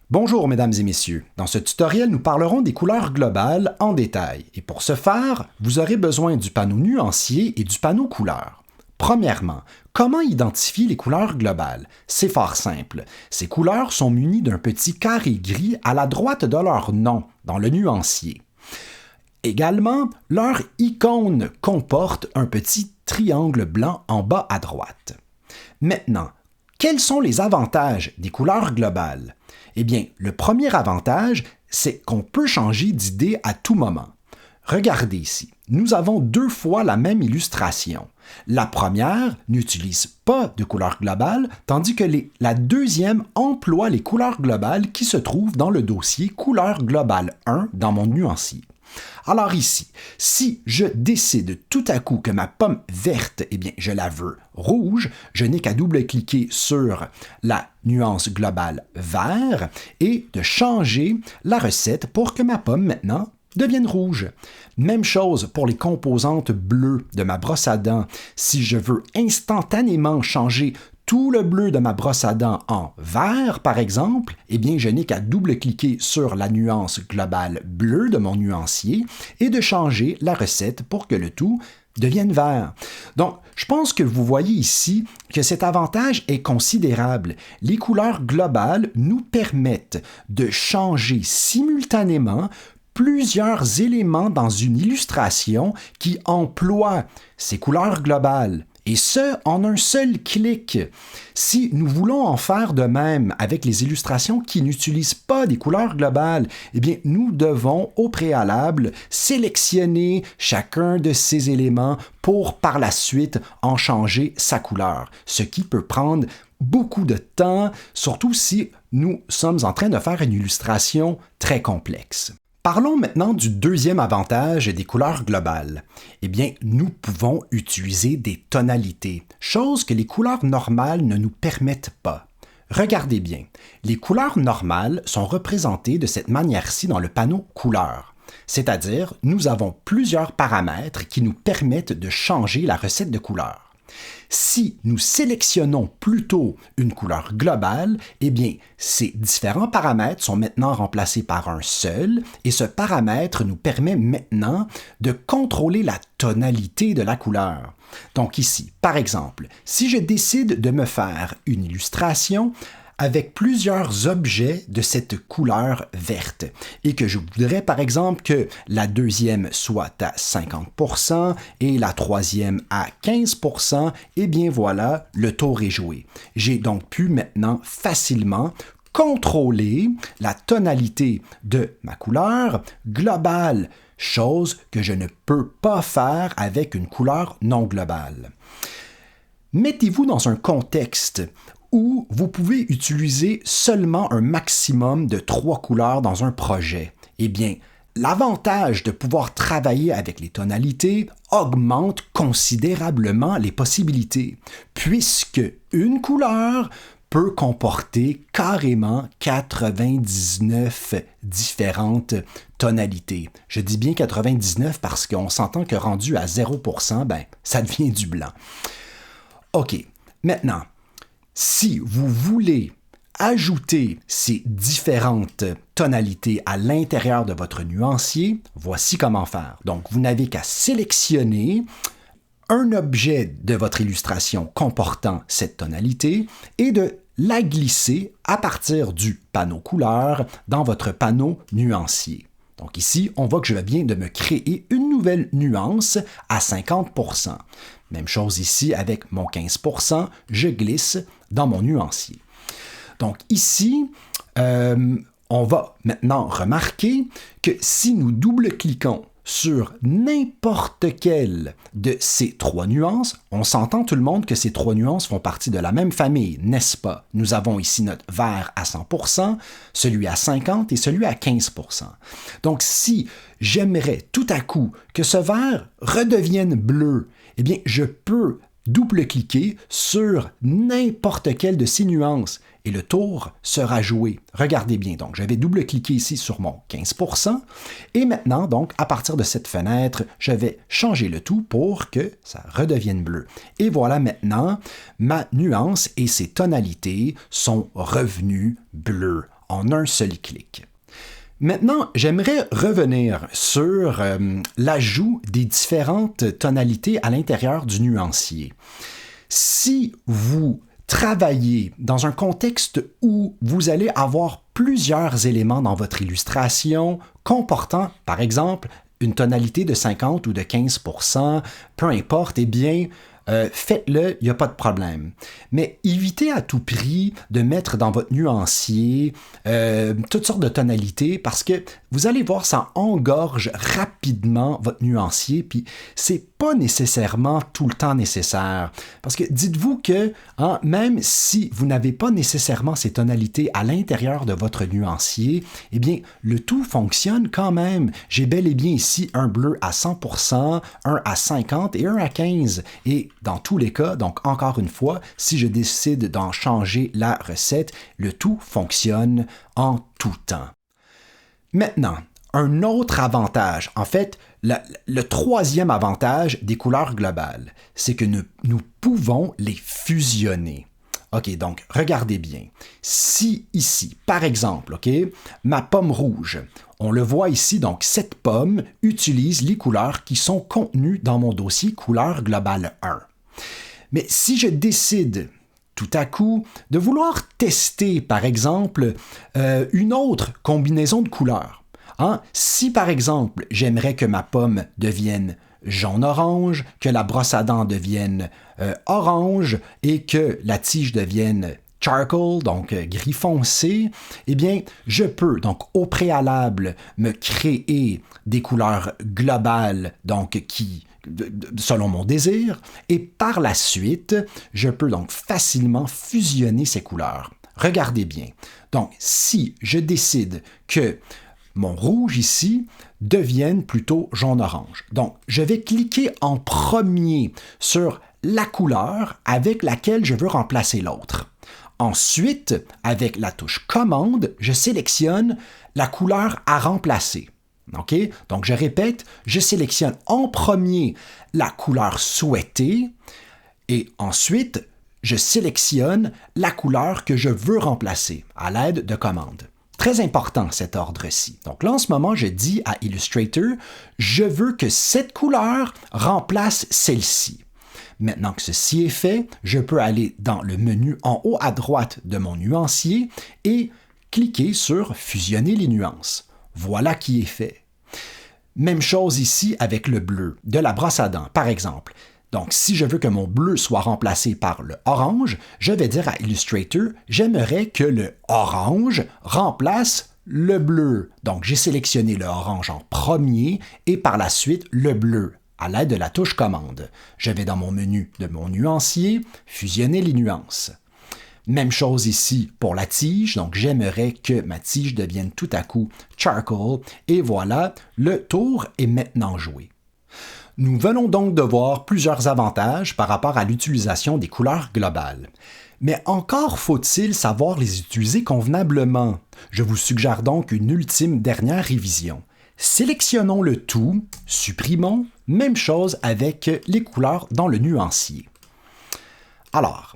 Bonjour mesdames et messieurs, dans ce tutoriel nous parlerons des couleurs globales en détail et pour ce faire, vous aurez besoin du panneau nuancier et du panneau couleurs. Premièrement, comment identifier les couleurs globales? C'est fort simple. Ces couleurs sont munies d'un petit carré gris à la droite de leur nom, dans le nuancier. Également, leur icône comporte un petit triangle blanc en bas à droite. Maintenant, quels sont les avantages des couleurs globales? Eh bien, le premier avantage, c'est qu'on peut changer d'idée à tout moment. Regardez ici, nous avons deux fois la même illustration. La première n'utilise pas de couleur globale, tandis que la deuxième emploie les couleurs globales qui se trouvent dans le dossier Couleurs globales 1 dans mon nuancier. Alors ici, si je décide tout à coup que ma pomme verte, eh bien, je la veux rouge, je n'ai qu'à double-cliquer sur la nuance globale vert et de changer la recette pour que ma pomme maintenant devienne rouge. Même chose pour les composantes bleues de ma brosse à dents. Si je veux instantanément changer tout le bleu de ma brosse à dents en vert, par exemple, eh bien, je n'ai qu'à double-cliquer sur la nuance globale bleue de mon nuancier et de changer la recette pour que le tout devienne vert. Donc, je pense que vous voyez ici que cet avantage est considérable. Les couleurs globales nous permettent de changer simultanément plusieurs éléments dans une illustration qui emploie ces couleurs globales. Et ce, en un seul clic. Si nous voulons en faire de même avec les illustrations qui n'utilisent pas des couleurs globales, eh bien, nous devons au préalable sélectionner chacun de ces éléments pour par la suite en changer sa couleur, ce qui peut prendre beaucoup de temps, surtout si nous sommes en train de faire une illustration très complexe. Parlons maintenant du deuxième avantage des couleurs globales. Eh bien, nous pouvons utiliser des tonalités, chose que les couleurs normales ne nous permettent pas. Regardez bien, les couleurs normales sont représentées de cette manière-ci dans le panneau couleurs. C'est-à-dire, nous avons plusieurs paramètres qui nous permettent de changer la recette de couleurs. Si nous sélectionnons plutôt une couleur globale, eh bien, ces différents paramètres sont maintenant remplacés par un seul et ce paramètre nous permet maintenant de contrôler la tonalité de la couleur. Donc ici, par exemple, si je décide de me faire une illustration avec plusieurs objets de cette couleur verte et que je voudrais par exemple que la deuxième soit à 50% et la troisième à 15%, eh bien voilà, le tour est joué. J'ai donc pu maintenant facilement contrôler la tonalité de ma couleur globale, chose que je ne peux pas faire avec une couleur non globale. Mettez-vous dans un contexte où vous pouvez utiliser seulement un maximum de 3 couleurs dans un projet. Eh bien, l'avantage de pouvoir travailler avec les tonalités augmente considérablement les possibilités, puisque une couleur peut comporter carrément 99 différentes tonalités. Je dis bien 99 parce qu'on s'entend que rendu à 0%, ben, ça devient du blanc. OK, maintenant, si vous voulez ajouter ces différentes tonalités à l'intérieur de votre nuancier, voici comment faire. Donc, vous n'avez qu'à sélectionner un objet de votre illustration comportant cette tonalité et de la glisser à partir du panneau couleur dans votre panneau nuancier. Donc ici, on voit que je viens de me créer une nouvelle nuance à 50%. Même chose ici avec mon 15%, je glisse dans mon nuancier. Donc ici, on va maintenant remarquer que si nous double-cliquons sur n'importe quelle de ces 3 nuances, on s'entend tout le monde que ces 3 nuances font partie de la même famille, n'est-ce pas? Nous avons ici notre vert à 100%, celui à 50% et celui à 15%. Donc si j'aimerais tout à coup que ce vert redevienne bleu, eh bien je peux double-cliquer sur n'importe quelle de ces nuances et le tour sera joué. Regardez bien, donc je vais double-cliquer ici sur mon 15% et maintenant, donc, à partir de cette fenêtre, je vais changer le tout pour que ça redevienne bleu. Et voilà maintenant, ma nuance et ses tonalités sont revenues bleues. en un seul clic. Maintenant, j'aimerais revenir sur l'ajout des différentes tonalités à l'intérieur du nuancier. Si vous travaillez dans un contexte où vous allez avoir plusieurs éléments dans votre illustration comportant, par exemple, une tonalité de 50 ou de 15%, peu importe, eh bien, faites-le, il n'y a pas de problème. Mais évitez à tout prix de mettre dans votre nuancier toutes sortes de tonalités parce que vous allez voir, ça engorge rapidement votre nuancier, puis c'est pas nécessairement tout le temps nécessaire. Parce que dites-vous que même si vous n'avez pas nécessairement ces tonalités à l'intérieur de votre nuancier, eh bien, le tout fonctionne quand même. J'ai bel et bien ici un bleu à 100%, un à 50% et un à 15%. Et dans tous les cas, donc encore une fois, si je décide d'en changer la recette, le tout fonctionne en tout temps. Maintenant, un autre avantage, en fait, le troisième avantage des couleurs globales, c'est que nous pouvons les fusionner. OK, donc regardez bien. Si ici, par exemple, OK, ma pomme rouge, on le voit ici, donc cette pomme utilise les couleurs qui sont contenues dans mon dossier couleur globale 1. Mais si je décide tout à coup de vouloir tester, par exemple, une autre combinaison de couleurs, si par exemple j'aimerais que ma pomme devienne jaune-orange, que la brosse à dents devienne orange et que la tige devienne charcoal, donc gris foncé, eh bien, je peux donc au préalable me créer des couleurs globales, donc selon mon désir, et par la suite, je peux donc facilement fusionner ces couleurs. Regardez bien. Donc, si je décide que mon rouge ici devienne plutôt jaune-orange. Donc, je vais cliquer en premier sur la couleur avec laquelle je veux remplacer l'autre. Ensuite, avec la touche commande, je sélectionne la couleur à remplacer. OK? Donc, je répète, je sélectionne en premier la couleur souhaitée et ensuite, je sélectionne la couleur que je veux remplacer à l'aide de commande. Très important cet ordre-ci. Donc là, en ce moment, je dis à Illustrator, je veux que cette couleur remplace celle-ci. Maintenant que ceci est fait, je peux aller dans le menu en haut à droite de mon nuancier et cliquer sur Fusionner les nuances. Voilà qui est fait. Même chose ici avec le bleu de la brosse à dents, par exemple. Donc, si je veux que mon bleu soit remplacé par le orange, je vais dire à Illustrator, j'aimerais que le orange remplace le bleu. Donc, j'ai sélectionné le orange en premier et par la suite le bleu à l'aide de la touche commande. Je vais dans mon menu de mon nuancier, fusionner les nuances. Même chose ici pour la tige, donc j'aimerais que ma tige devienne tout à coup charcoal et voilà, le tour est maintenant joué. Nous venons donc de voir plusieurs avantages par rapport à l'utilisation des couleurs globales. Mais encore faut-il savoir les utiliser convenablement. Je vous suggère donc une ultime dernière révision. Sélectionnons le tout, supprimons, même chose avec les couleurs dans le nuancier. Alors,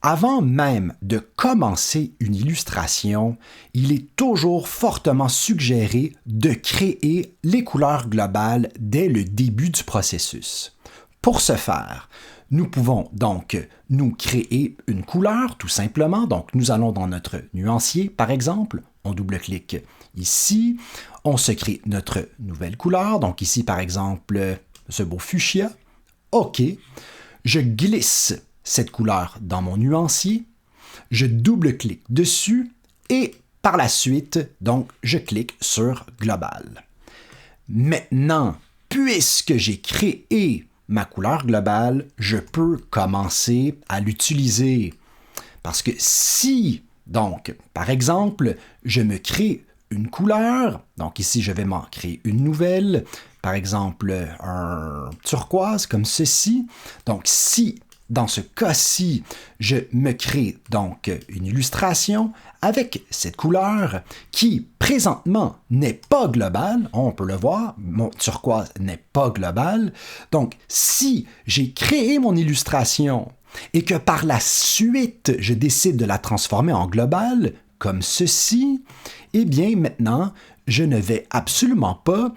avant même de commencer une illustration, il est toujours fortement suggéré de créer les couleurs globales dès le début du processus. Pour ce faire, nous pouvons donc nous créer une couleur tout simplement. Donc, nous allons dans notre nuancier, par exemple, on double-clique ici, on se crée notre nouvelle couleur. Donc ici, par exemple, ce beau fuchsia. OK, je glisse cette couleur dans mon nuancier, je double-clique dessus et par la suite, donc, je clique sur Global. Maintenant, puisque j'ai créé ma couleur globale, je peux commencer à l'utiliser. Parce que si, donc, par exemple, je me crée une couleur, donc ici, je vais m'en créer une nouvelle, par exemple, un turquoise comme ceci. Donc, si dans ce cas-ci, je me crée donc une illustration avec cette couleur qui, présentement, n'est pas globale. On peut le voir, mon turquoise n'est pas global. Donc, si j'ai créé mon illustration et que par la suite, je décide de la transformer en globale, comme ceci, eh bien maintenant, je ne vais absolument pas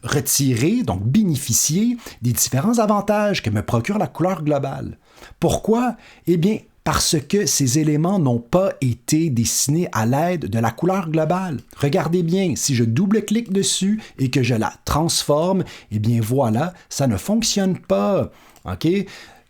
retirer, donc bénéficier des différents avantages que me procure la couleur globale. Pourquoi? Eh bien, parce que ces éléments n'ont pas été dessinés à l'aide de la couleur globale. Regardez bien, si je double-clique dessus et que je la transforme, eh bien voilà, ça ne fonctionne pas. OK?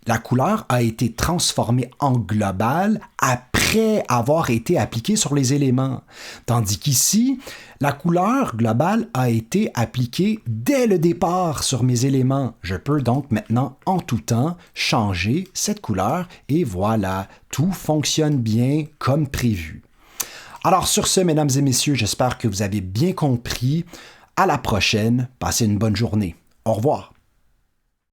La couleur a été transformée en globale après avoir été appliquée sur les éléments. Tandis qu'ici, la couleur globale a été appliquée dès le départ sur mes éléments. Je peux donc maintenant, en tout temps, changer cette couleur et voilà, tout fonctionne bien comme prévu. Alors sur ce, mesdames et messieurs, j'espère que vous avez bien compris. À la prochaine, passez une bonne journée. Au revoir.